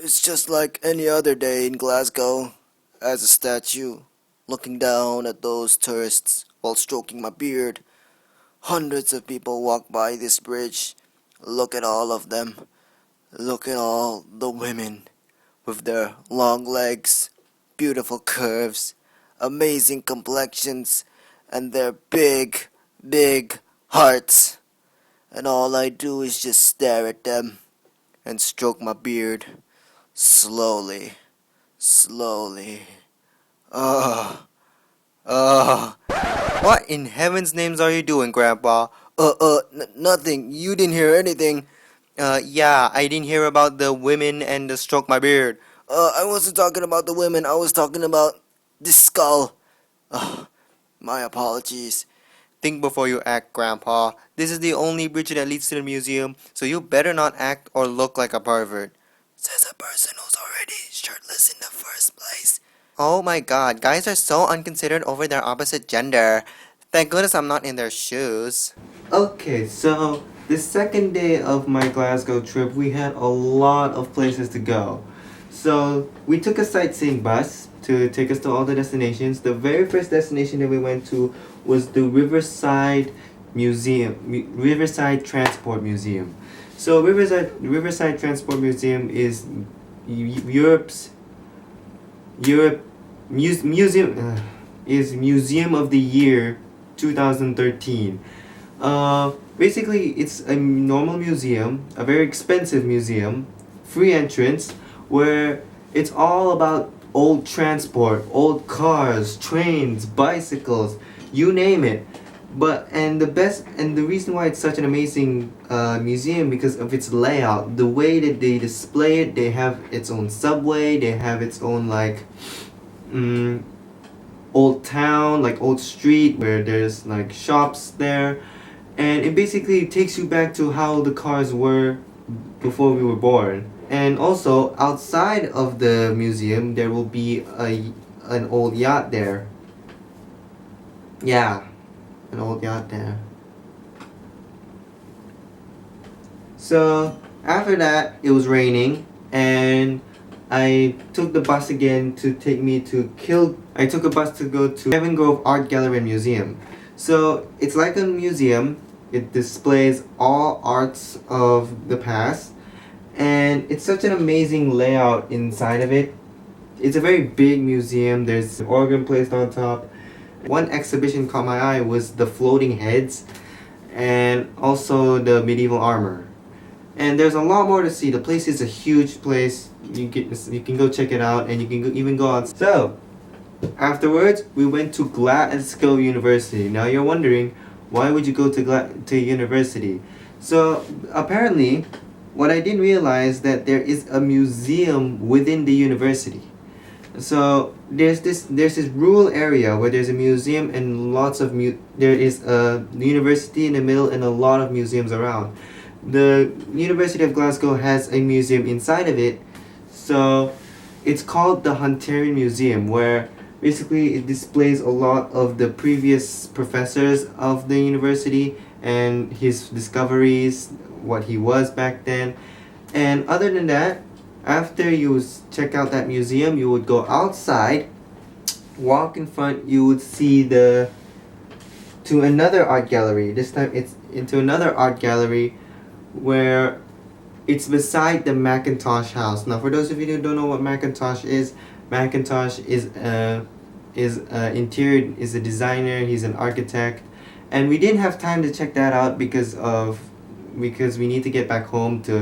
It's just like any other day in Glasgow, as a statue, looking down at those tourists while stroking my beard. Hundreds of people walk by this bridge. Look at all of them. Look at all the women with their long legs, beautiful curves, amazing complexions, and their big, big hearts. And all I do is just stare at them and stroke my beard. Slowly, slowly. Ah, ah. What in heaven's names are you doing, Grandpa? Nothing. You didn't hear anything. Yeah, I didn't hear about the women and the stroke my beard. I wasn't talking about the women. I was talking about this skull. My apologies. Think before you act, Grandpa. This is the only bridge that leads to the museum, so you better not act or look like a pervert. Says a person who's already shirtless in the first place. Oh my god, guys are so unconsidered over their opposite gender. Thank goodness I'm not in their shoes. Okay, so the second day of my Glasgow trip, we had a lot of places to go. So we took a sightseeing bus to take us to all the destinations. The very first destination that we went to was the Riverside Riverside Transport Museum. So Riverside Transport Museum is Europe's Europe museum is Museum of the Year 2013. Basically, it's a normal museum, a very expensive museum, free entrance, where it's all about old transport, old cars, trains, bicycles, you name it. The reason why it's such an amazing museum because of its layout, the way that they display it. They have its own subway, they have its own old town, like old street where there's like shops there, and it basically takes you back to how the cars were before we were born. And also outside of the museum there will be an old yacht there. Yeah, an old yacht there. So after that, it was raining, and I took the bus again to take me to I took a bus to go to Kevin Grove Art Gallery and Museum. So it's like a museum. It displays all arts of the past, and it's such an amazing layout inside of it. It's a very big museum. There's an organ placed on top. One exhibition caught my eye was the floating heads and also the medieval armor. And there's a lot more to see. The place is a huge place. You can go check it out, and you can even go out. So afterwards, we went to Glasgow University. Now you're wondering, why would you go to university? So apparently, what I didn't realize that there is a museum within the university. So there's this rural area where there's a museum and lots of there is a university in the middle and a lot of museums around. The University of Glasgow has a museum inside of it, so it's called the Hunterian Museum, where basically it displays a lot of the previous professors of the university and his discoveries, what he was back then. And other than that, after you check out that museum, you would go outside, walk in front, you would see to another art gallery. This time it's into another art gallery where it's beside the Macintosh house. Now for those of you who don't know what Macintosh is is a designer, he's an architect, and we didn't have time to check that out because we need to get back home to